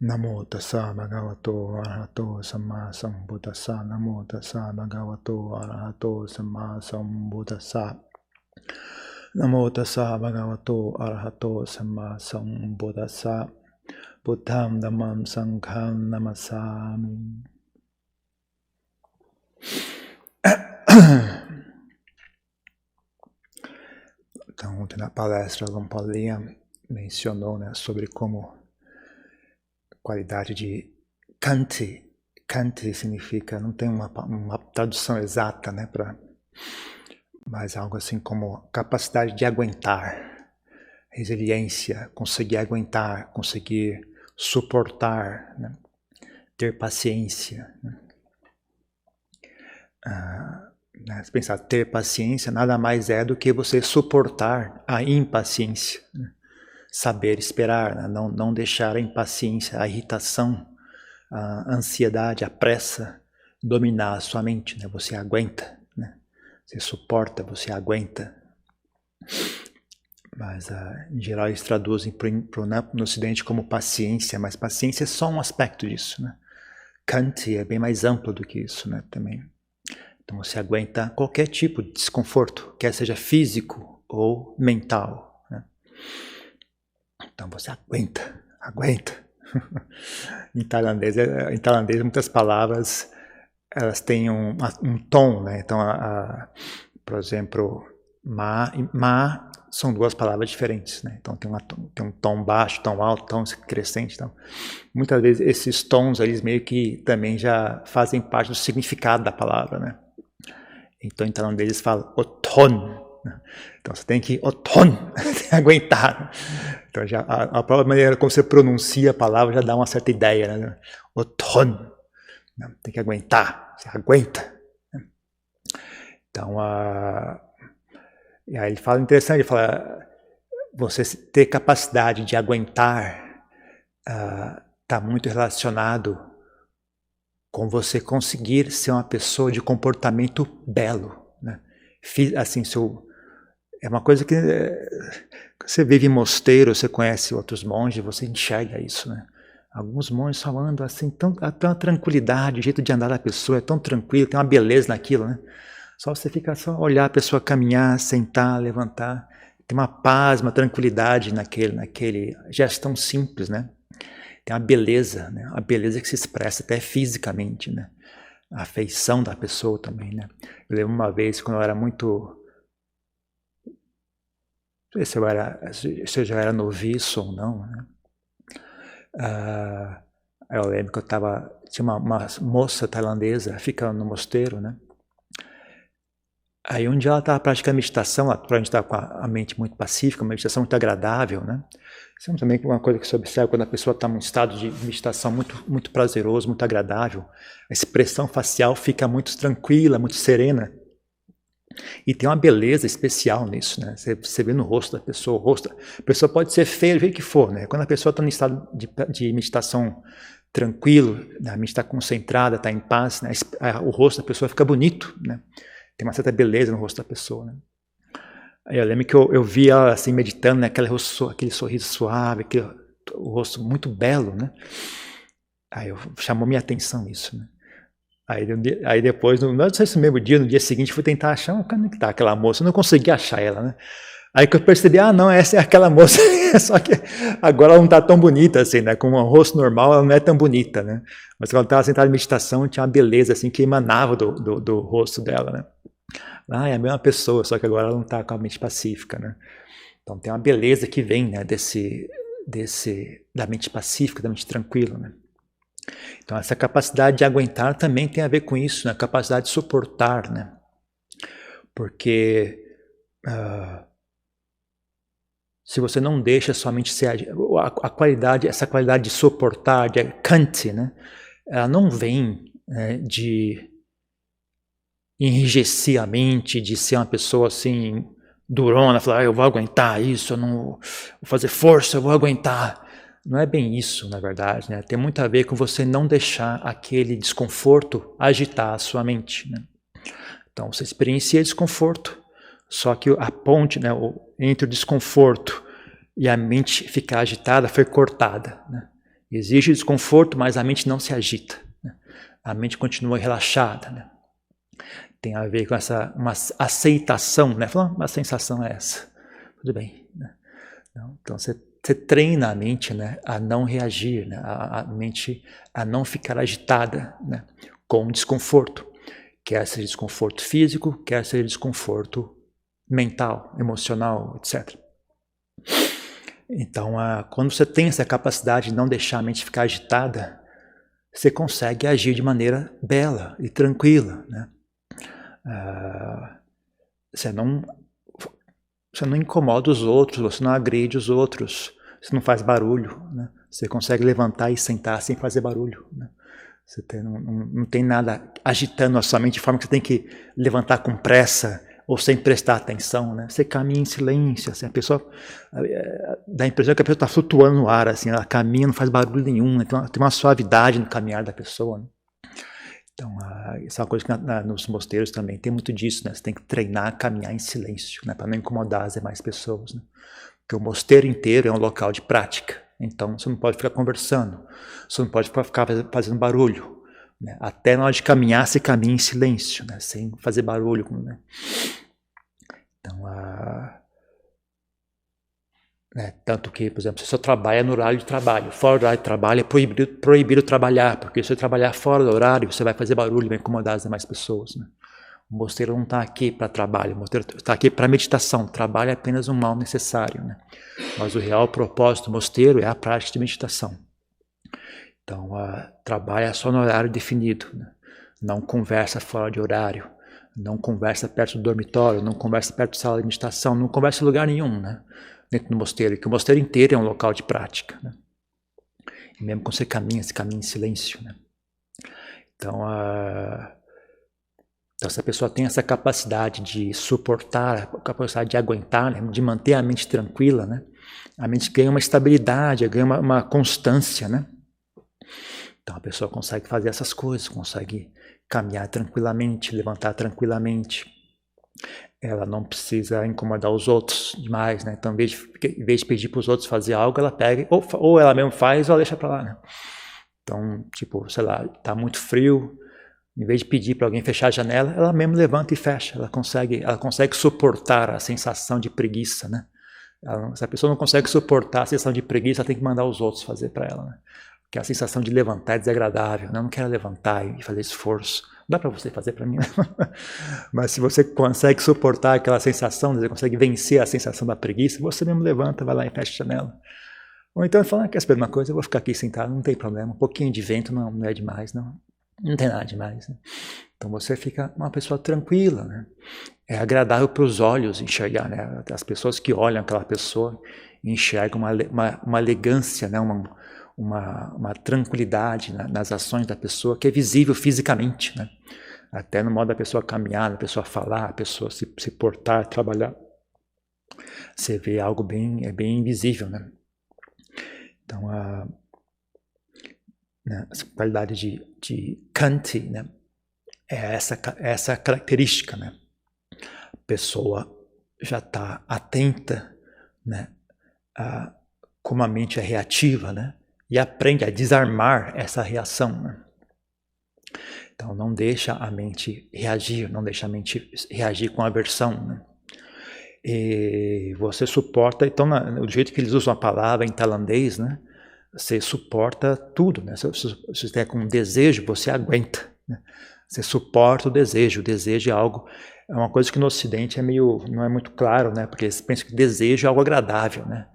Namo tassa bhagavato arahato samma sambuddhassa. Namo tassa bhagavato arahato samma sambuddhassa. Namo tassa bhagavato arahato samma sambuddhassa. Buddham dhammam sangham namasami. Então, ontem na palestra, Lampalia mencionou, né, sobre como qualidade de Kanti. Kanti significa, não tem uma tradução exata, né, mas algo assim como capacidade de aguentar, resiliência, conseguir aguentar, conseguir suportar, né, ter paciência. Né, se pensar, ter paciência nada mais é do que você suportar a impaciência, né? Saber esperar, né? Não deixar a impaciência, a irritação, a ansiedade, a pressa dominar a sua mente, né? Você aguenta, né? Você suporta, você aguenta. Mas em geral eles traduzem no Ocidente como paciência, mas paciência é só um aspecto disso, né? Kanti é bem mais amplo do que isso, né, também. Então você aguenta qualquer tipo de desconforto, quer seja físico ou mental, né? Então você aguenta. Em tailandês, muitas palavras elas têm um tom, né? Então, por exemplo, ma e ma são duas palavras diferentes, né? Então tem um tom baixo, tom alto, tom crescente. Então, muitas vezes esses tons eles meio que também já fazem parte do significado da palavra, né? Então em tailandês eles falam oton. Então você tem que oton, aguentar. Então já a própria maneira como você pronuncia a palavra já dá uma certa ideia, né? Oton, tem que aguentar, você aguenta. Então e aí ele fala interessante, ele fala, você ter capacidade de aguentar está muito relacionado com você conseguir ser uma pessoa de comportamento belo, né? Assim, é uma coisa que você vive em mosteiro, você conhece outros monges, você enxerga isso, né? Alguns monges só andam assim, tão tranquilidade, o jeito de andar da pessoa é tão tranquilo, tem uma beleza naquilo, né? Só você fica só olhar a pessoa caminhar, sentar, levantar, tem uma paz, uma tranquilidade naquele gesto tão simples, né? Tem uma beleza, né? A beleza que se expressa até fisicamente, né? A afeição da pessoa também, né? Eu lembro uma vez, quando eu era muito... Não sei se eu já era noviço ou não, né? Eu lembro que tinha uma moça tailandesa ficando no mosteiro, né? Aí um dia ela estava praticando meditação, a gente estava com a mente muito pacífica, uma meditação muito agradável, né? Isso é também uma coisa que se observa quando a pessoa está num estado de meditação muito prazeroso, muito agradável. A expressão facial fica muito tranquila, muito serena. E tem uma beleza especial nisso, né? Você vê no rosto da pessoa, a pessoa pode ser feia do jeito que for, né? Quando a pessoa está em estado de meditação tranquilo, né? A mente está concentrada, está em paz, né? O rosto da pessoa fica bonito, né? Tem uma certa beleza no rosto da pessoa, né? Aí eu lembro que eu vi ela assim meditando, né? Aquele sorriso suave, o rosto muito belo, né? Aí chamou minha atenção isso, né? Aí depois, não sei se no mesmo dia, no dia seguinte, fui tentar achar onde que tá aquela moça, eu não consegui achar ela, né? Aí que eu percebi, não, essa é aquela moça, só que agora ela não tá tão bonita assim, né? Com um rosto normal, ela não é tão bonita, né? Mas quando ela estava sentada em meditação, tinha uma beleza assim que emanava do rosto dela, né? É a mesma pessoa, só que agora ela não está com a mente pacífica, né? Então tem uma beleza que vem, né, da mente pacífica, da mente tranquila, né? Então essa capacidade de aguentar também tem a ver com isso, né? A capacidade de suportar, né? Porque se você não deixa sua mente ser essa qualidade de suportar, de Kanti, né? Ela não vem, né, de enrijecer a mente, de ser uma pessoa assim durona, falar, eu vou aguentar isso, eu não vou fazer força, eu vou aguentar. Não é bem isso, na verdade, né? Tem muito a ver com você não deixar aquele desconforto agitar a sua mente, né? Então você experiencia desconforto, só que a ponte, né, entre o desconforto e a mente ficar agitada foi cortada, né? Existe desconforto, mas a mente não se agita, né? A mente continua relaxada, né? Tem a ver com uma aceitação, né? Falando, a sensação é essa, tudo bem, né? Então você treina a mente, né, a não reagir, né, a mente a não ficar agitada, né, com desconforto, quer seja desconforto físico, quer seja desconforto mental, emocional, etc. Então, quando você tem essa capacidade de não deixar a mente ficar agitada, você consegue agir de maneira bela e tranquila, né? Você não incomoda os outros, você não agride os outros, você não faz barulho, né? Você consegue levantar e sentar sem fazer barulho, né? Você não tem nada agitando a sua mente de forma que você tem que levantar com pressa ou sem prestar atenção, né? Você caminha em silêncio, assim, a pessoa dá a impressão que a pessoa está flutuando no ar, assim, ela caminha, não faz barulho nenhum, né? Tem uma suavidade no caminhar da pessoa, né? Então, isso é uma coisa que nos mosteiros também tem muito disso, né? Você tem que treinar a caminhar em silêncio, né? Para não incomodar as demais pessoas, né? Porque o mosteiro inteiro é um local de prática. Então, você não pode ficar conversando, você não pode ficar fazendo barulho, né? Até na hora de caminhar, você caminha em silêncio, né? Sem fazer barulho, né? Então, né? Tanto que, por exemplo, se você trabalha no horário de trabalho, fora do horário de trabalho é proibido trabalhar, porque se você trabalhar fora do horário, você vai fazer barulho, vai incomodar as demais pessoas, né? O mosteiro não está aqui para trabalho, o mosteiro está aqui para meditação. Trabalho é apenas um mal necessário, né? Mas o real propósito do mosteiro é a prática de meditação. Então, trabalha só no horário definido, né? Não conversa fora de horário, não conversa perto do dormitório, não conversa perto da sala de meditação, não conversa em lugar nenhum, né? Dentro do mosteiro, que o mosteiro inteiro é um local de prática, né? E mesmo quando você caminha em silêncio, né? Então, então, se a pessoa tem essa capacidade de suportar, a capacidade de aguentar, né? De manter a mente tranquila, né? A mente ganha uma estabilidade, ganha uma constância, né? Então a pessoa consegue fazer essas coisas, consegue caminhar tranquilamente, levantar tranquilamente. Ela não precisa incomodar os outros demais, né? Então, em vez de pedir para os outros fazer algo, ela pega, ou ela mesmo faz, ou ela deixa para lá, né? Então, tipo, sei lá, tá muito frio, em vez de pedir para alguém fechar a janela, ela mesmo levanta e fecha. Ela consegue suportar a sensação de preguiça, né? Se a pessoa não consegue suportar a sensação de preguiça, ela tem que mandar os outros fazer para ela, né? Porque a sensação de levantar é desagradável, né? Eu não quero levantar e fazer esforço. Não dá para você fazer para mim, né? Mas se você consegue suportar aquela sensação, você consegue vencer a sensação da preguiça, você mesmo levanta, vai lá e fecha a janela. Ou então fala, quer saber de uma coisa? Eu vou ficar aqui sentado, não tem problema. Um pouquinho de vento não é demais, não tem nada demais, né? Então você fica uma pessoa tranquila, né? É agradável para os olhos enxergar, né? As pessoas que olham aquela pessoa enxergam uma elegância, né? Uma tranquilidade nas ações da pessoa que é visível fisicamente, né? Até no modo da pessoa caminhar, da pessoa falar, a pessoa se portar, trabalhar. Você vê algo bem visível, né? Então, essa qualidade de Kanti, né? É essa característica, né? A pessoa já está atenta, né? Como a mente é reativa, né? E aprende a desarmar essa reação, né? Então não deixa a mente reagir, não deixa a mente reagir com aversão, né? E você suporta, então do jeito que eles usam a palavra em tailandês, né? Você suporta tudo, né? Se você estiver com desejo, você aguenta, né? Você suporta o desejo é algo, é uma coisa que no Ocidente não é muito claro, né? Porque eles pensam que desejo é algo agradável, né?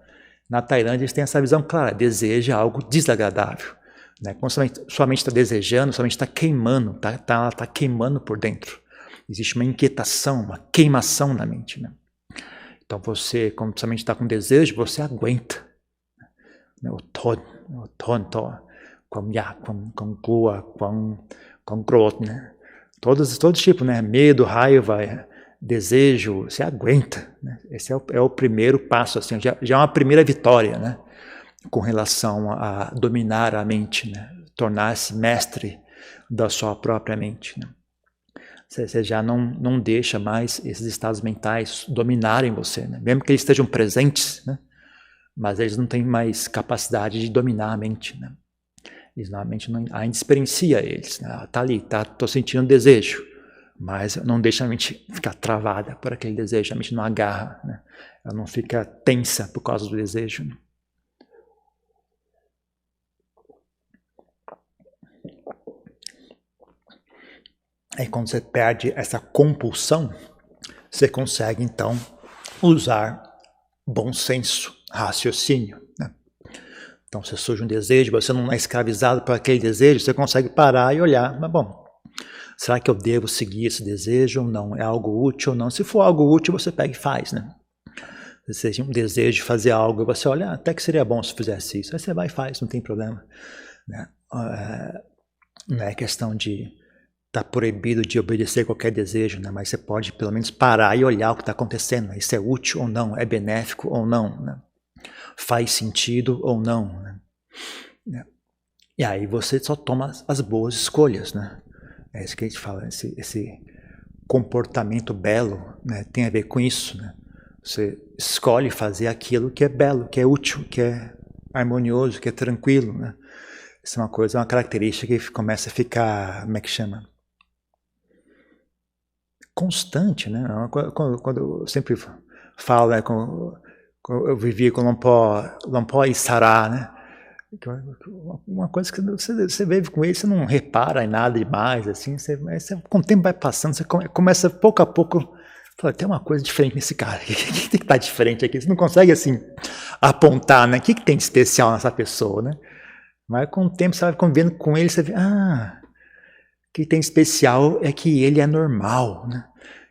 Na Tailândia eles têm essa visão clara, desejo é algo desagradável, né? Quando sua mente está desejando, sua mente está queimando, ela está queimando por dentro. Existe uma inquietação, uma queimação na mente, né? Então você, quando sua mente está com desejo, você aguenta, né? O ton, com gua, com growth, né? Todos os tipos, né? Medo, raiva, desejo, você aguenta, né? Esse é o primeiro passo, assim, já é uma primeira vitória, né? Com relação a dominar a mente, né? Tornar-se mestre da sua própria mente, né? Você já não deixa mais esses estados mentais dominarem você, né? Mesmo que eles estejam presentes, né? Mas eles não têm mais capacidade de dominar a mente, né? Eles normalmente não, ainda experiencia eles, né? Tá ali, tô sentindo desejo, mas não deixa a mente ficar travada por aquele desejo, a mente não agarra, né? Ela não fica tensa por causa do desejo, né? Aí quando você perde essa compulsão, você consegue então usar bom senso, raciocínio, né? Então se surge um desejo, você não é escravizado por aquele desejo, você consegue parar e olhar, mas bom, será que eu devo seguir esse desejo ou não? É algo útil ou não? Se for algo útil, você pega e faz, né? Se seja um desejo de fazer algo, você olha, até que seria bom se fizesse isso. Aí você vai e faz, não tem problema, né? Não é questão de estar proibido de obedecer qualquer desejo, né? Mas você pode pelo menos parar e olhar o que está acontecendo. Isso é útil ou não? É benéfico ou não? Né? Faz sentido ou não? Né? E aí você só toma as boas escolhas, né? É isso que a gente fala, esse comportamento belo, né? Tem a ver com isso, né? Você escolhe fazer aquilo que é belo, que é útil, que é harmonioso, que é tranquilo, né? Isso é uma coisa, uma característica que começa a ficar, como é que chama? Constante, né? Quando eu sempre falo, né? Quando eu vivi com Lompo e Sará, né? Uma coisa que você vive com ele, você não repara em nada demais, assim, com o tempo vai passando, você começa pouco a pouco, fala, tem uma coisa diferente nesse cara, o que tem que estar diferente aqui? Você não consegue, assim, apontar, né? O que tem de especial nessa pessoa, né? Mas com o tempo você vai convivendo com ele, você vê, o que tem de especial é que ele é normal, né?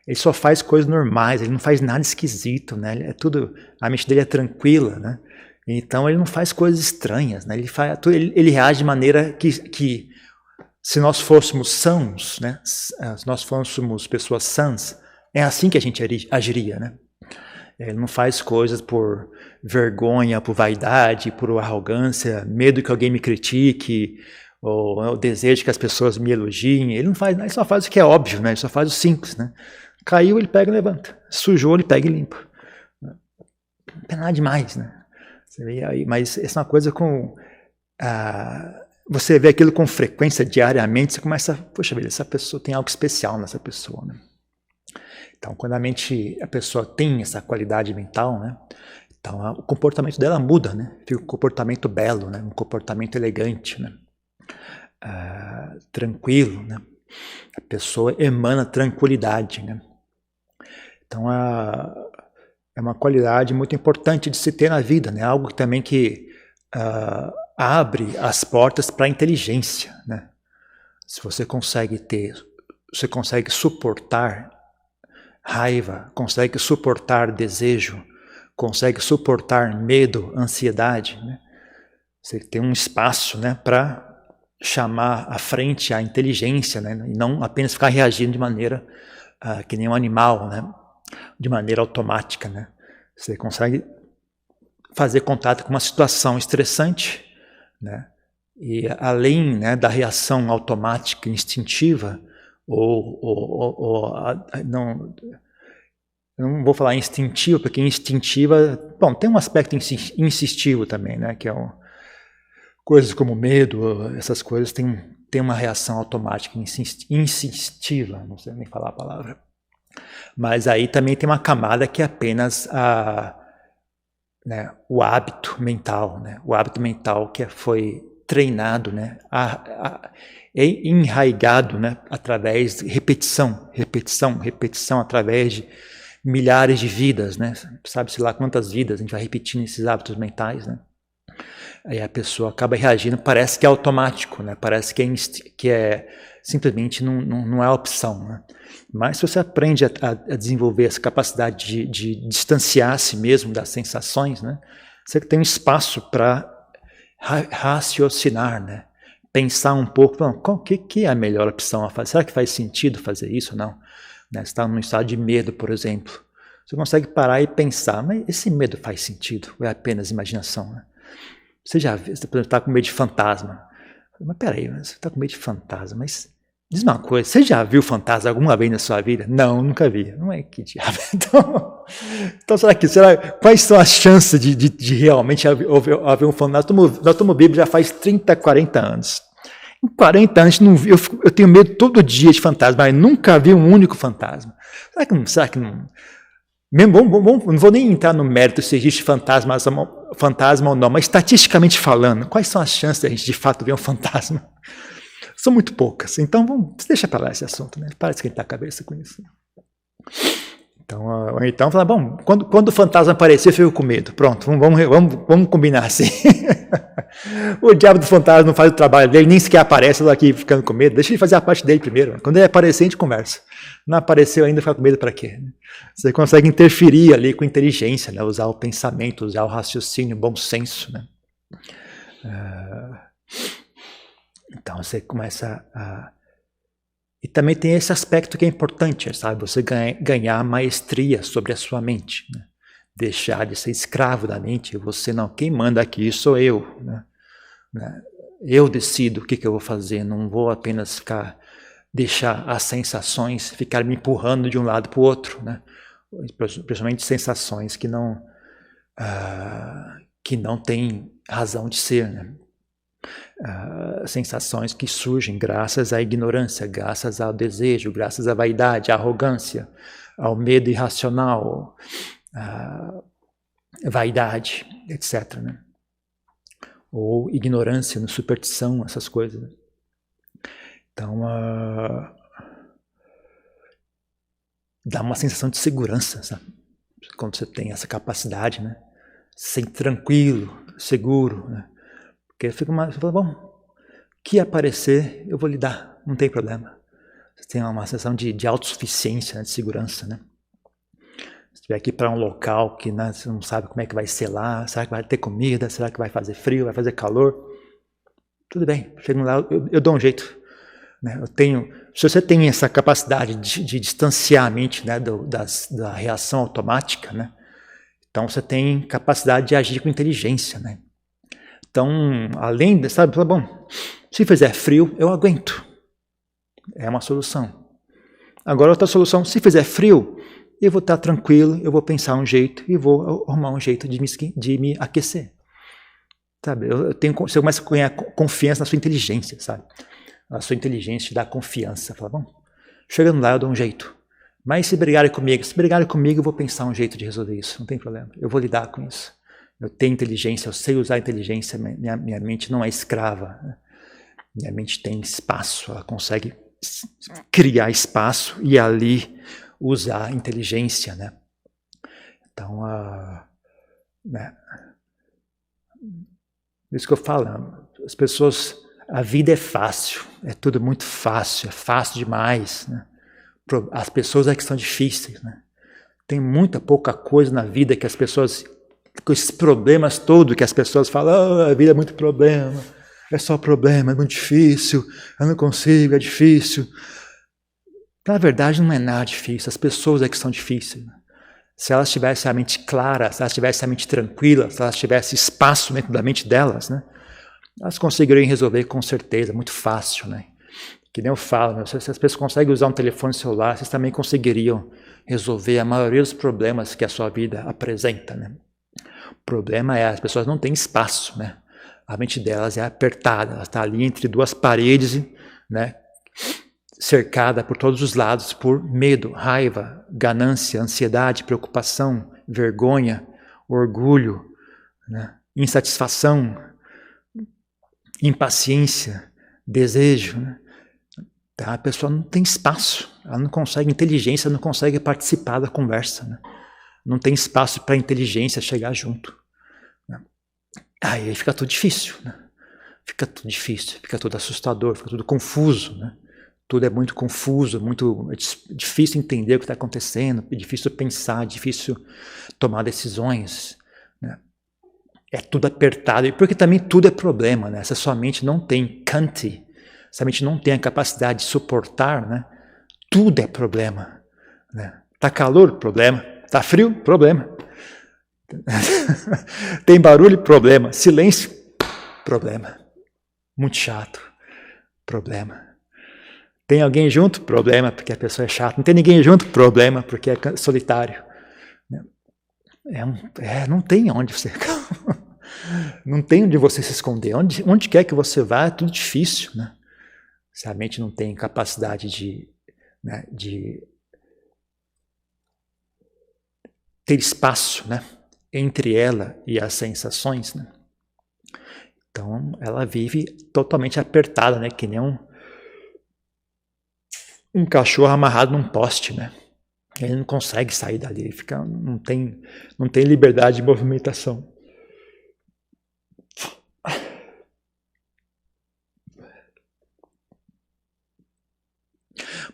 Ele só faz coisas normais, ele não faz nada esquisito, né? A mente dele é tranquila, né? Então ele não faz coisas estranhas, né? Ele reage de maneira que se nós fôssemos sãos, né? Se nós fôssemos pessoas sãs, é assim que a gente agiria, né? Ele não faz coisas por vergonha, por vaidade, por arrogância, medo que alguém me critique, ou o desejo que as pessoas me elogiem. Ele não faz, ele só faz o que é óbvio, né? Ele só faz o simples, né? Caiu, ele pega e levanta. Sujou, ele pega e limpa. Não tem nada demais, né? Você vê aí, mas essa é uma coisa com... você vê aquilo com frequência diariamente, você começa... Poxa vida, essa pessoa tem algo especial nessa pessoa, né? Então, quando a pessoa tem essa qualidade mental, né? Então, o comportamento dela muda, né? Fica um comportamento belo, né? Um comportamento elegante, né? Tranquilo, né? A pessoa emana tranquilidade, né? Então, é uma qualidade muito importante de se ter na vida, né? Algo também que abre as portas para a inteligência, né? Se você consegue suportar raiva, consegue suportar desejo, consegue suportar medo, ansiedade, né? Você tem um espaço, né, para chamar à frente a inteligência, né? E não apenas ficar reagindo de maneira que nem um animal, né? De maneira automática, né? Você consegue fazer contato com uma situação estressante, né? E além, né, da reação automática, instintiva, não vou falar instintiva, porque instintiva, bom, tem um aspecto instintivo também, né? Que é coisas como medo, essas coisas tem uma reação automática, instintiva, não sei nem falar a palavra. Mas aí também tem uma camada que é apenas né, o hábito mental, né? O hábito mental que foi treinado, né? É enraigado, né? Através de repetição, através de milhares de vidas, né? Sabe-se lá quantas vidas a gente vai repetindo esses hábitos mentais, né? Aí a pessoa acaba reagindo, parece que é automático, né? Parece que simplesmente não é opção, né? Mas se você aprende a desenvolver essa capacidade de distanciar a si mesmo das sensações, né? Você tem um espaço para raciocinar, né? Pensar um pouco, o que é a melhor opção a fazer? Será que faz sentido fazer isso ou não? Né? Você está num estado de medo, por exemplo. Você consegue parar e pensar, mas esse medo faz sentido? Ou é apenas imaginação, né? Você já viu, você está com medo de fantasma. Mas peraí, você está com medo de fantasma, mas Diz uma coisa, você já viu fantasma alguma vez na sua vida? Não, nunca vi. Não é que diabo. Então quais são as chances de realmente haver um fantasma? Nós tomamos Bíblia já faz 30, 40 anos. Em 40 anos eu tenho medo todo dia de fantasma, mas nunca vi um único fantasma. Será que não? Mesmo, não vou nem entrar no mérito se existe fantasma ou não, mas estatisticamente falando, quais são as chances de a gente de fato ver um fantasma? São muito poucas. Então, deixa para lá esse assunto, né? Para de esquentar a cabeça com isso. Então fala, bom, quando o fantasma aparecer, eu fico com medo. Pronto, vamos combinar assim. O diabo do fantasma não faz o trabalho dele, nem sequer aparece, eu tô aqui ficando com medo. Deixa ele fazer a parte dele primeiro. Quando ele aparecer, a gente conversa. Não apareceu ainda, fica com medo para quê? Você consegue interferir ali com inteligência, né? Usar o pensamento, usar o raciocínio, o bom senso, né? Então você começa a... E também tem esse aspecto que é importante, sabe? Você ganhar maestria sobre a sua mente, né? Deixar de ser escravo da mente. Você não, quem manda aqui sou eu, né? Eu decido o que eu vou fazer, não vou apenas deixar as sensações ficar me empurrando de um lado para o outro, né? Principalmente sensações que não têm razão de ser, né? Sensações que surgem graças à ignorância, graças ao desejo, graças à vaidade, à arrogância, ao medo irracional, à vaidade, etc., né? Ou ignorância, superstição, essas coisas. Então, dá uma sensação de segurança, sabe? Quando você tem essa capacidade, né? Ser tranquilo, seguro, né? Porque você fala, bom, o que aparecer, eu vou lidar, não tem problema. Você tem uma sensação de autossuficiência, né? De segurança, né? Se estiver aqui para um local que, né, você não sabe como é que vai ser lá, será que vai ter comida, será que vai fazer frio, vai fazer calor? Tudo bem, chego lá, eu dou um jeito. Né? Se você tem essa capacidade de distanciar a mente, né, da reação automática, né? Então você tem capacidade de agir com inteligência, né? Então, além de, sabe, bom, se fizer frio, eu aguento. É uma solução. Agora, outra solução, se fizer frio, eu vou estar tranquilo, eu vou pensar um jeito e vou arrumar um jeito de me aquecer. Sabe, você começa a ganhar confiança na sua inteligência, sabe? A sua inteligência te dá confiança. Fala, bom, chegando lá eu dou um jeito. Mas se brigarem comigo, eu vou pensar um jeito de resolver isso, não tem problema. Eu vou lidar com isso. Eu tenho inteligência, eu sei usar a inteligência, minha mente não é escrava. Né? Minha mente tem espaço, ela consegue criar espaço e ali usar a inteligência, né? Então, né? Isso que eu falo, as pessoas, a vida é fácil, é tudo muito fácil, é fácil demais, né? As pessoas é que são difíceis, né? Tem muita pouca coisa na vida que as pessoas, com esses problemas todos que as pessoas falam, a vida é muito problema, é só problema, é muito difícil, eu não consigo, é difícil. Na verdade, não é nada difícil, as pessoas é que são difíceis. Se elas tivessem a mente clara, se elas tivessem a mente tranquila, se elas tivessem espaço dentro da mente delas, né, elas conseguiriam resolver com certeza, muito fácil. Né? Que nem eu falo, né, se as pessoas conseguem usar um telefone celular, vocês também conseguiriam resolver a maioria dos problemas que a sua vida apresenta. Né? O problema é as pessoas não têm espaço. Né? A mente delas é apertada, ela está ali entre duas paredes, né? Cercada por todos os lados por medo, raiva, ganância, ansiedade, preocupação, vergonha, orgulho, né? Insatisfação, impaciência, desejo. Né? Então, a pessoa não tem espaço, ela não consegue, inteligência não consegue participar da conversa. Né? Não tem espaço para a inteligência chegar junto. Né? Aí fica tudo difícil. Né? Fica tudo difícil, fica tudo assustador, fica tudo confuso. Né? Tudo é muito confuso, é difícil entender o que está acontecendo, é difícil pensar, é difícil tomar decisões. Né? É tudo apertado, porque também tudo é problema. Né? Se a sua mente não tem Kanti, se a mente não tem a capacidade de suportar, né? Tudo é problema. Né? Tá calor? Problema. Tá frio? Problema. Tem barulho? Problema. Silêncio? Problema. Muito chato. Problema. Tem alguém junto? Problema, porque a pessoa é chata. Não tem ninguém junto? Problema, porque é solitário. Não tem onde você... não tem onde você se esconder. Onde quer que você vá, é tudo difícil, né? Se a mente não tem capacidade de ter espaço, né, entre ela e as sensações, né? Então, ela vive totalmente apertada, né? Que nem um cachorro amarrado num poste, né? Ele não consegue sair dali, ele fica, não tem liberdade de movimentação.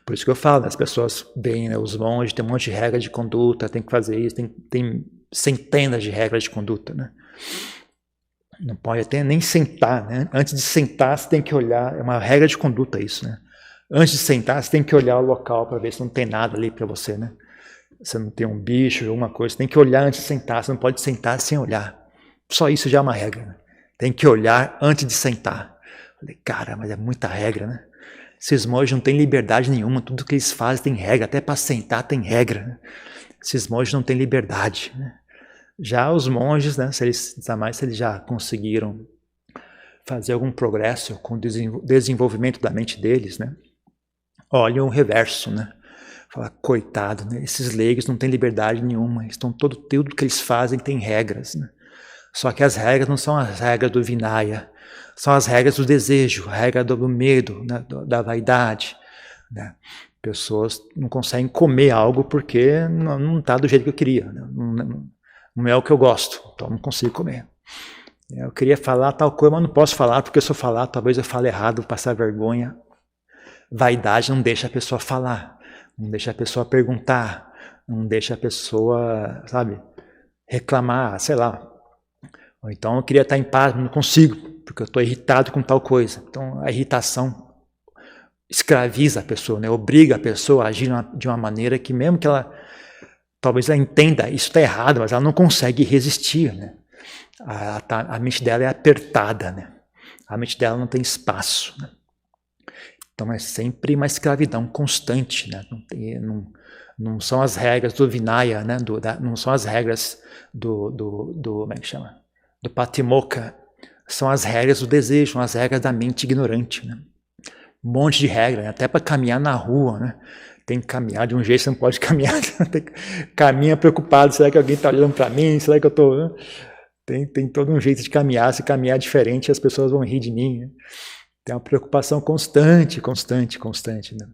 Por isso que eu falo, né, as pessoas veem, né, os monges, tem um monte de regra de conduta, tem que fazer isso, tem centenas de regras de conduta, né? Não pode até nem sentar, né? Antes de sentar, você tem que olhar, é uma regra de conduta isso, né? Antes de sentar, você tem que olhar o local para ver se não tem nada ali para você, né? Você não tem um bicho, alguma coisa, você tem que olhar antes de sentar, você não pode sentar sem olhar. Só isso já é uma regra, né? Tem que olhar antes de sentar. Falei, cara, mas é muita regra, né? Esses monges não têm liberdade nenhuma, tudo que eles fazem tem regra, até para sentar tem regra, né? Esses monges não têm liberdade, né? Já os monges, né, se eles já conseguiram fazer algum progresso com o desenvolvimento da mente deles, né? Olham o reverso, né? Fala, coitado, né? Esses leigos não têm liberdade nenhuma, tudo que eles fazem tem regras, né? Só que as regras não são as regras do Vinaya, são as regras do desejo, a regra do medo, né? Da vaidade, né? Pessoas não conseguem comer algo porque não está do jeito que eu queria, né? Não é o que eu gosto, então não consigo comer. Eu queria falar tal coisa, mas não posso falar, porque se eu falar, talvez eu fale errado, passar vergonha. Vaidade não deixa a pessoa falar, não deixa a pessoa perguntar, não deixa a pessoa, sabe, reclamar, sei lá. Ou então eu queria estar em paz, mas não consigo, porque eu estou irritado com tal coisa. Então a irritação escraviza a pessoa, né? Obriga a pessoa a agir de uma maneira que mesmo que ela... Talvez ela entenda, isso está errado, mas ela não consegue resistir, né? A mente dela é apertada, né? A mente dela não tem espaço, né? Então é sempre uma escravidão constante, né? Não são as regras do Vinaya, né? Não são as regras como é que chama? Do Patimokkha. São as regras do desejo, são as regras da mente ignorante, né? Um monte de regra, né? Até para caminhar na rua, né? Tem que caminhar de um jeito, você não pode caminhar. Caminha preocupado, será que alguém está olhando para mim? Será que eu estou... Tem todo um jeito de caminhar, se caminhar diferente, as pessoas vão rir de mim. Né? Tem uma preocupação constante, né?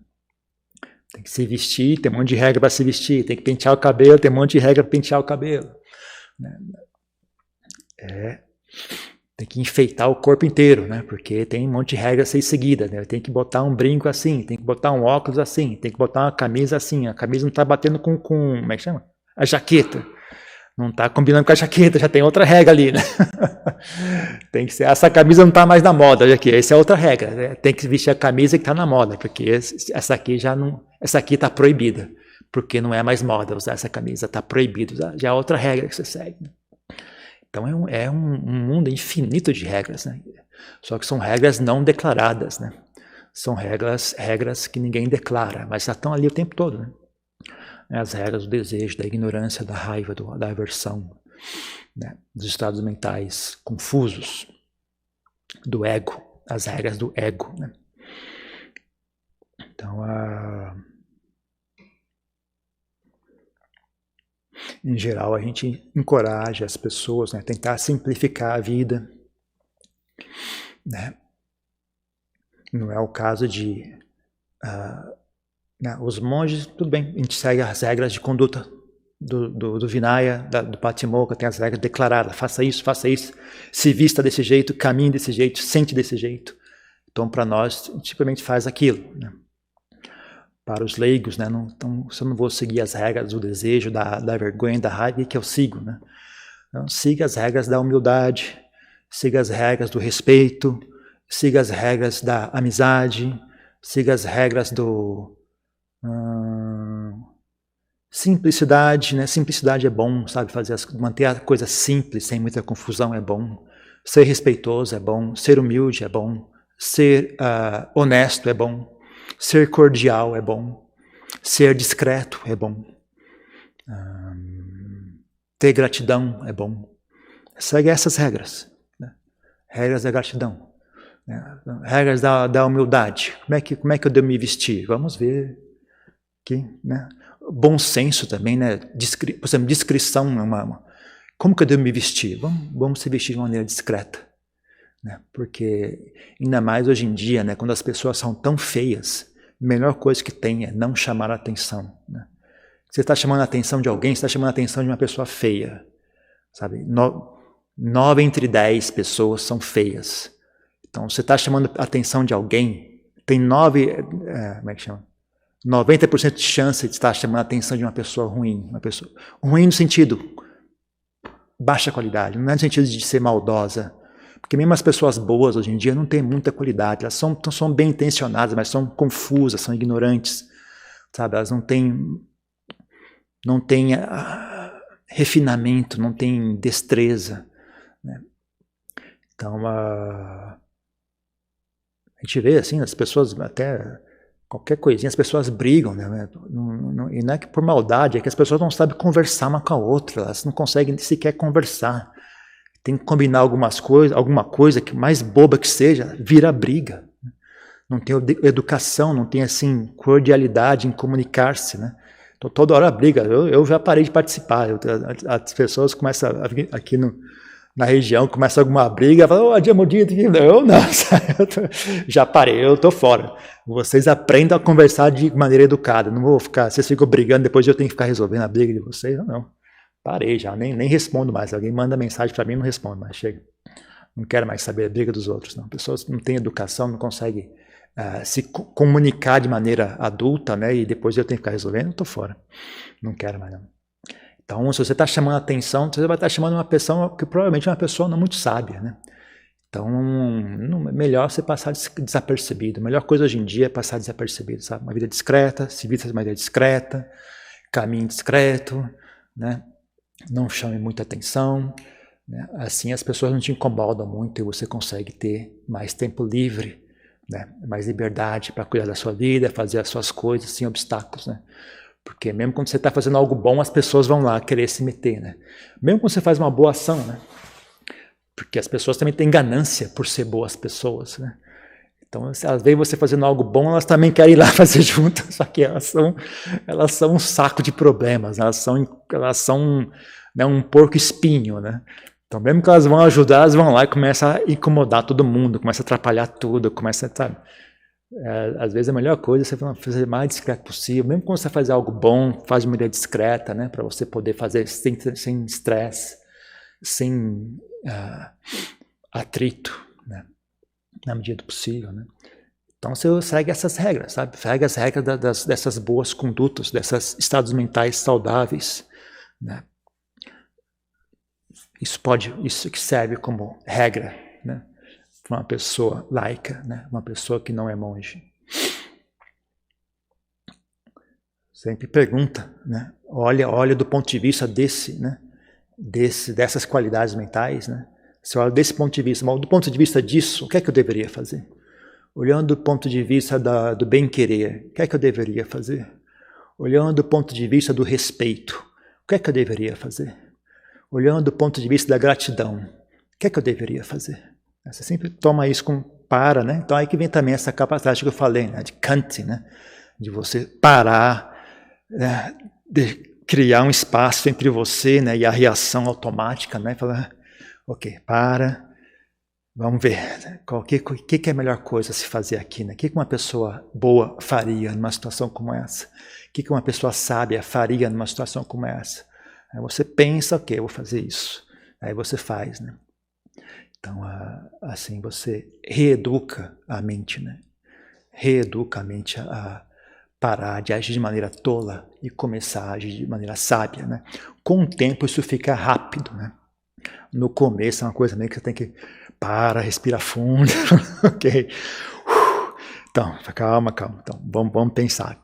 Tem que se vestir, tem um monte de regra para se vestir, tem que pentear o cabelo, tem um monte de regra para pentear o cabelo. Né? Tem que enfeitar o corpo inteiro, né? Porque tem um monte de regras a ser seguida, né? Tem que botar um brinco assim, tem que botar um óculos assim, tem que botar uma camisa assim, a camisa não está batendo com como é que chama? A jaqueta. Não está combinando com a jaqueta, já tem outra regra ali, né? Tem que ser, essa camisa não está mais na moda, já que essa é outra regra, né? Tem que vestir a camisa que está na moda, porque essa aqui está proibida, porque não é mais moda usar essa camisa, está proibido, já é outra regra que você segue. Né? Então é um mundo infinito de regras, né? Só que são regras não declaradas, né? São regras que ninguém declara, mas já estão ali o tempo todo, né? As regras do desejo, da ignorância, da raiva, da aversão, né? Dos estados mentais confusos, do ego, as regras do ego, né? Então, em geral, a gente encoraja as pessoas, né, tentar simplificar a vida, né? Não é o caso de... os monges, tudo bem, a gente segue as regras de conduta do Vinaya, do Patimokkha, tem as regras declaradas, faça isso, se vista desse jeito, caminhe desse jeito, sente desse jeito. Então, para nós, a gente simplesmente faz aquilo, né? Para os leigos, né? Então, se eu não vou seguir as regras do desejo, da vergonha, da raiva, que eu sigo, né? Então, siga as regras da humildade, siga as regras do respeito, siga as regras da amizade, siga as regras do... simplicidade, né? Simplicidade é bom, sabe? Manter a coisa simples, sem muita confusão é bom. Ser respeitoso é bom, ser humilde é bom, ser honesto é bom. Ser cordial é bom. Ser discreto é bom. Ter gratidão é bom. Segue essas regras. Né? Regras da gratidão. Né? Regras da humildade. Como é que eu devo me vestir? Vamos ver aqui. Né? Bom senso também. Né? Por exemplo, discrição. Como que eu devo me vestir? Vamos se vestir de maneira discreta. Né? Porque, ainda mais hoje em dia, né, quando as pessoas são tão feias, a melhor coisa que tem é não chamar a atenção. Né? Você está chamando a atenção de alguém, você está chamando a atenção de uma pessoa feia. Sabe? 9 entre 10 pessoas são feias. Então, você está chamando a atenção de alguém, tem 90% de chance de estar chamando a atenção de uma pessoa ruim. Ruim no sentido baixa qualidade, não é no sentido de ser maldosa. Porque mesmo as pessoas boas hoje em dia não têm muita qualidade. Elas são bem intencionadas, mas são confusas, são ignorantes. Sabe? Elas não têm refinamento, não têm destreza. Né? Então, a gente vê assim, as pessoas até qualquer coisinha, as pessoas brigam. Né? E não é que por maldade, é que as pessoas não sabem conversar uma com a outra. Elas não conseguem sequer conversar. Tem que combinar alguma coisa que mais boba que seja, vira briga. Não tem educação, não tem assim cordialidade em comunicar-se, né? Então, toda hora briga. Eu já parei de participar. As pessoas começam aqui na região, começa alguma briga, falam, eu não, já parei, eu estou fora. Vocês aprendam a conversar de maneira educada. Não vou ficar, vocês ficam brigando, depois eu tenho que ficar resolvendo a briga de vocês, não. Parei já, nem respondo mais. Alguém manda mensagem para mim, não respondo mais. Chega. Não quero mais saber a briga dos outros. Não. Pessoas não têm educação, não conseguem se comunicar de maneira adulta, né? E depois eu tenho que ficar resolvendo, eu estou fora. Não quero mais não. Então, se você está chamando a atenção, você vai estar chamando uma pessoa que provavelmente é uma pessoa não muito sábia, né? Então, melhor você passar desapercebido. A melhor coisa hoje em dia é passar desapercebido, sabe? Uma vida discreta, se vista de maneira discreta, caminho discreto, né? Não chame muita atenção, né? Assim as pessoas não te incomodam muito e você consegue ter mais tempo livre, né? Mais liberdade para cuidar da sua vida, fazer as suas coisas sem obstáculos, né? Porque mesmo quando você está fazendo algo bom, as pessoas vão lá querer se meter, né? Mesmo quando você faz uma boa ação, né? Porque as pessoas também têm ganância por ser boas pessoas, né? Então, se elas veem você fazendo algo bom, elas também querem ir lá fazer junto, só que elas são um saco de problemas, elas são né, um porco espinho, né? Então, mesmo que elas vão ajudar, elas vão lá e começam a incomodar todo mundo, começam a atrapalhar tudo, sabe? Às vezes a melhor coisa é você fazer o mais discreto possível, mesmo quando você faz algo bom, faz de maneira discreta, né? Para você poder fazer sem estresse, sem atrito, né? Na medida do possível, né? Então você segue essas regras, sabe? Segue as regras dessas boas condutas, desses estados mentais saudáveis, né? Isso que serve como regra, né? Para uma pessoa laica, né? Uma pessoa que não é monge. Sempre pergunta, né? Olha do ponto de vista dessas qualidades mentais, né? Você olha desse ponto de vista, mas do ponto de vista disso, o que é que eu deveria fazer? Olhando do ponto de vista do bem-querer, o que é que eu deveria fazer? Olhando do ponto de vista do respeito, o que é que eu deveria fazer? Olhando do ponto de vista da gratidão, o que é que eu deveria fazer? Você sempre toma isso né? Então aí que vem também essa capacidade que eu falei, né? De Kant, né? De você parar, né? De criar um espaço entre você, né? E a reação automática, né? Falar, ok, vamos ver, o que é a melhor coisa a se fazer aqui, né? O que uma pessoa boa faria numa situação como essa? O que uma pessoa sábia faria numa situação como essa? Aí você pensa, ok, eu vou fazer isso. Aí você faz, né? Então, assim, você reeduca a mente, né? Reeduca a mente a parar de agir de maneira tola e começar a agir de maneira sábia, né? Com o tempo isso fica rápido, né? No começo é uma coisa meio que você tem que respira fundo, ok? Então, calma. Então, vamos pensar.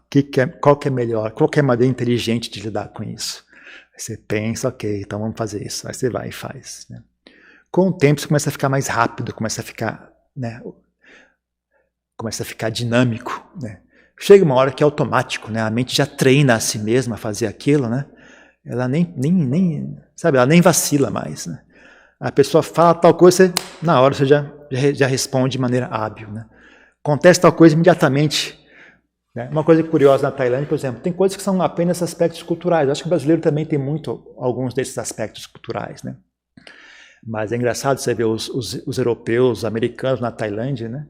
Qual que é melhor? Qual que é a maneira inteligente de lidar com isso? Aí você pensa, ok, então vamos fazer isso. Aí você vai e faz, né? Com o tempo você começa a ficar mais rápido, começa a ficar, né? Começa a ficar dinâmico, né? chega uma hora que é automático, né? A mente já treina a si mesma a fazer aquilo, né? Ela sabe, ela nem vacila mais, né? A pessoa fala tal coisa, na hora você já responde de maneira hábil, né? Acontece tal coisa imediatamente. Né? Uma coisa curiosa na Tailândia, por exemplo, tem coisas que são apenas aspectos culturais. Eu acho que o brasileiro também tem alguns desses aspectos culturais, né? Mas é engraçado você ver os europeus, os americanos na Tailândia, né?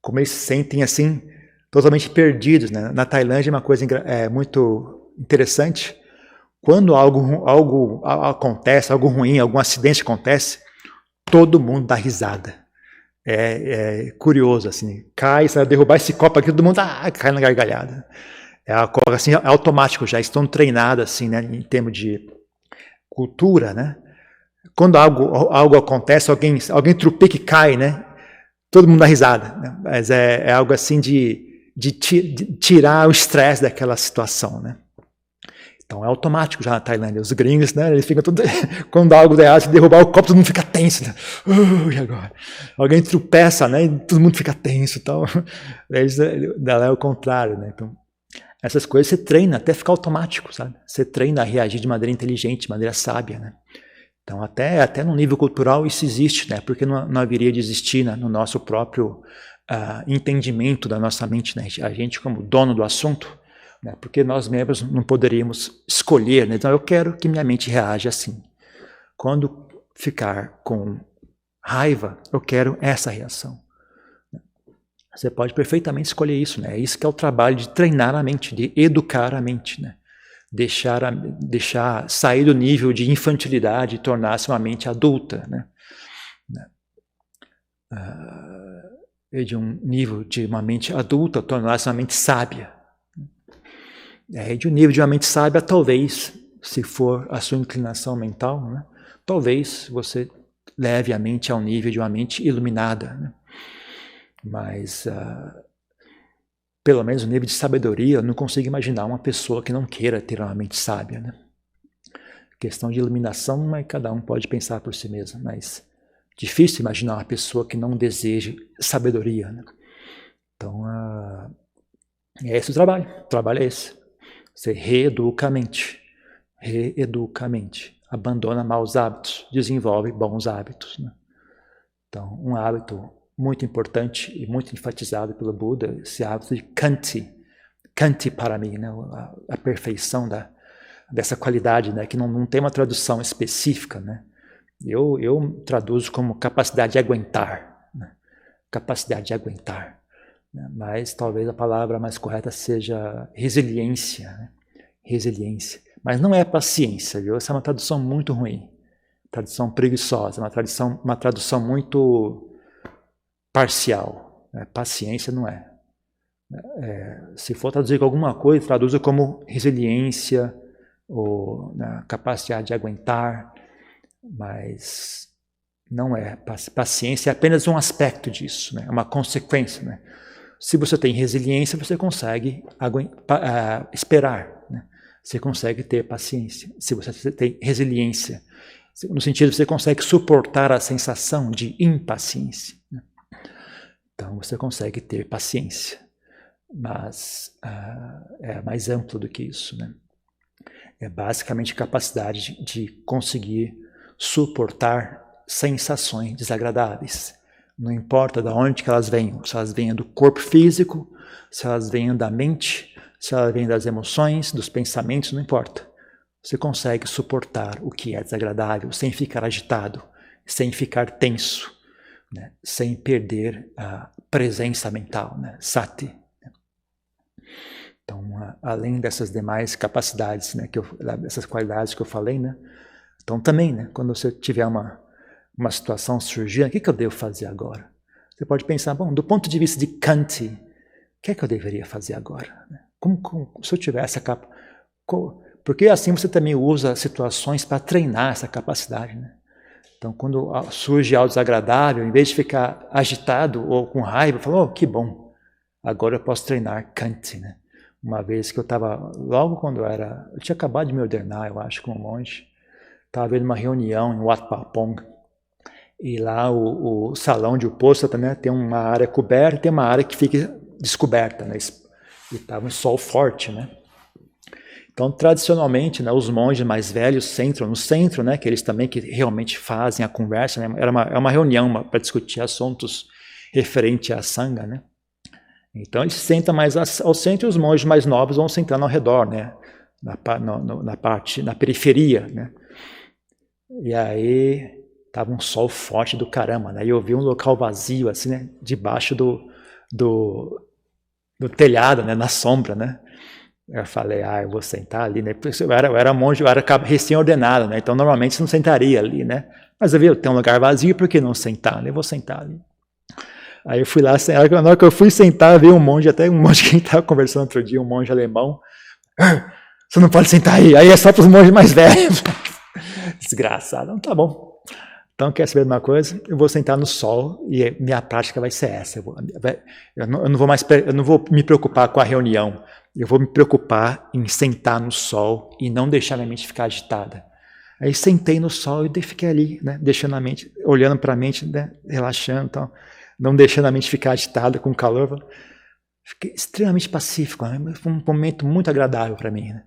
Como eles se sentem assim, totalmente perdidos, né? Na Tailândia, uma coisa muito interessante, quando algo acontece, algo ruim, algum acidente acontece, todo mundo dá risada. É curioso, assim, cai, se derrubar esse copo aqui, todo mundo cai na gargalhada. É algo assim, automático, já estão treinados assim, né, em termos de cultura, né? Quando algo acontece, alguém trupica e cai, né? Todo mundo dá risada, né? Mas é algo assim de tirar o estresse daquela situação, né? Então é automático já na Tailândia. Os gringos, né, eles ficam tudo... Quando dá algo de errado, se derrubar o copo, todo mundo fica tenso. Né? E agora? Alguém tropeça, né, e todo mundo fica tenso. Então, é o contrário, né? Então, essas coisas você treina até ficar automático, sabe? Você treina a reagir de maneira inteligente, de maneira sábia, né? Então, até no nível cultural isso existe, né? Porque não haveria de existir, né, no nosso próprio entendimento da nossa mente, né? A gente como dono do assunto, né? Porque nós mesmos não poderíamos escolher, né? Então eu quero que minha mente reaja assim. Quando ficar com raiva, eu quero essa reação. Você pode perfeitamente escolher isso, né? É isso que é o trabalho de treinar a mente, de educar a mente, né? Deixar sair do nível de infantilidade e tornar-se uma mente adulta, né? E de um nível de uma mente adulta tornar-se uma mente sábia. E de um nível de uma mente sábia, talvez, se for a sua inclinação mental, né? Talvez você leve a mente ao nível de uma mente iluminada, né? Mas pelo menos o nível de sabedoria, eu não consigo imaginar uma pessoa que não queira ter uma mente sábia, né? Questão de iluminação, mas cada um pode pensar por si mesmo, mas difícil imaginar uma pessoa que não deseje sabedoria, né? Então, é esse o trabalho é esse. Você reeduca a mente, abandona maus hábitos, desenvolve bons hábitos, né? Então, um hábito muito importante e muito enfatizado pelo Buda, esse hábito de Kanti para mim, né? A perfeição dessa qualidade, né? Que não tem uma tradução específica, né? Eu traduzo como capacidade de aguentar, né? Capacidade de aguentar, né? Mas talvez a palavra mais correta seja resiliência, né? Resiliência, mas não é paciência, viu? Essa é uma tradução muito ruim, tradução preguiçosa, uma tradução muito parcial, né? Paciência não é. Se for traduzir com alguma coisa, traduza como resiliência ou, né, capacidade de aguentar, mas não é. Paciência é apenas um aspecto disso, né? É uma consequência, né? Se você tem resiliência, você consegue esperar, né? Você consegue ter paciência. Se você tem resiliência, no sentido de você consegue suportar a sensação de impaciência, né? Então você consegue ter paciência, mas é mais amplo do que isso, né? É basicamente capacidade de conseguir suportar sensações desagradáveis. Não importa de onde que elas venham, se elas venham do corpo físico, se elas venham da mente, se elas venham das emoções, dos pensamentos, não importa. Você consegue suportar o que é desagradável sem ficar agitado, sem ficar tenso, né? Sem perder a presença mental, né? Sati. Então, além dessas demais capacidades, né, essas qualidades que eu falei, né? Então também, né, quando você tiver uma situação surgindo, o que eu devo fazer agora? Você pode pensar, bom, do ponto de vista de Kanti, o que eu deveria fazer agora? Se eu tiver essa capacidade, porque assim você também usa situações para treinar essa capacidade, né? Então, quando surge algo desagradável, em vez de ficar agitado ou com raiva, eu falo, oh, que bom, agora eu posso treinar Kanti, né? Uma vez que eu estava, logo quando eu tinha acabado de me ordenar, eu acho, como monge, estava vendo uma reunião em Wat Pah Pong, e lá o salão de Uposatha, né, tem uma área coberta e tem uma área que fica descoberta, né? e estava um sol forte, né? Então, tradicionalmente, né, os monges mais velhos sentam no centro, né, que eles também que realmente fazem a conversa, né, é uma reunião para discutir assuntos referentes à sangha, né? Então, eles sentam mais ao centro e os monges mais novos vão sentando ao redor, né, na periferia, né? E aí tava um sol forte do caramba, né? E eu vi um local vazio, assim, né, debaixo do telhado, né, na sombra, né? Eu falei, eu vou sentar ali, né? Eu era monge, eu era recém-ordenado, né? Então normalmente você não sentaria ali, né? Mas eu vi, tem um lugar vazio, por que não sentar? Eu vou sentar ali. Aí eu fui lá, na hora que eu fui sentar, veio um monge, até um monge que a gente estava conversando outro dia, um monge alemão. Você não pode sentar aí é só para os monges mais velhos. Desgraçado. Então, tá bom. Então, quer saber de uma coisa? Eu vou sentar no sol e minha prática vai ser essa. Eu não vou me preocupar com a reunião. Eu vou me preocupar em sentar no sol e não deixar minha mente ficar agitada. Aí sentei no sol e fiquei ali, né, deixando a mente, olhando para a mente, né, relaxando, então, não deixando a mente ficar agitada com calor. Fiquei extremamente pacífico. Né? Foi um momento muito agradável para mim. Né?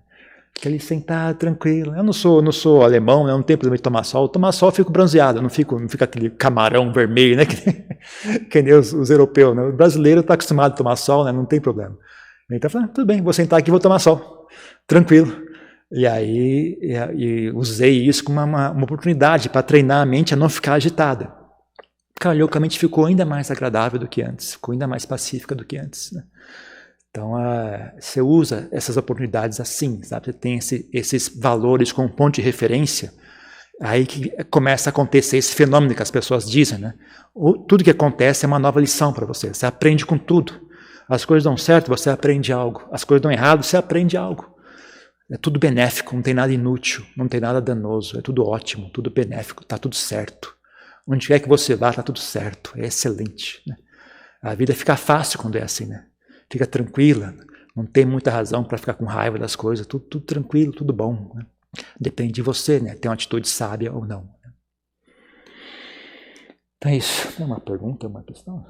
Fiquei ali sentado, tranquilo. Eu não sou alemão, né? Não tenho problema de tomar sol. Tomar sol eu fico bronzeado, não fica aquele camarão vermelho, né? Que nem os europeus. Né? O brasileiro está acostumado a tomar sol, né? Não tem problema. Então eu falei, tudo bem, vou sentar aqui e vou tomar sol. Tranquilo. E aí usei isso como uma oportunidade para treinar a mente a não ficar agitada. Calhou que a mente ficou ainda mais agradável do que antes, ficou ainda mais pacífica do que antes. Né? Então, você usa essas oportunidades assim, sabe? Você tem esses valores como ponto de referência, aí que começa a acontecer esse fenômeno que as pessoas dizem, né? Tudo que acontece é uma nova lição para você, você aprende com tudo. As coisas dão certo, você aprende algo. As coisas dão errado, você aprende algo. É tudo benéfico, não tem nada inútil, não tem nada danoso, é tudo ótimo, tudo benéfico, está tudo certo. Onde quer que você vá, está tudo certo, é excelente. Né? A vida fica fácil quando é assim, né? Fica tranquila, não tem muita razão para ficar com raiva das coisas, tudo tranquilo, tudo bom. Né? Depende de você, né? Ter uma atitude sábia ou não. Então é isso. Tem uma pergunta, uma questão?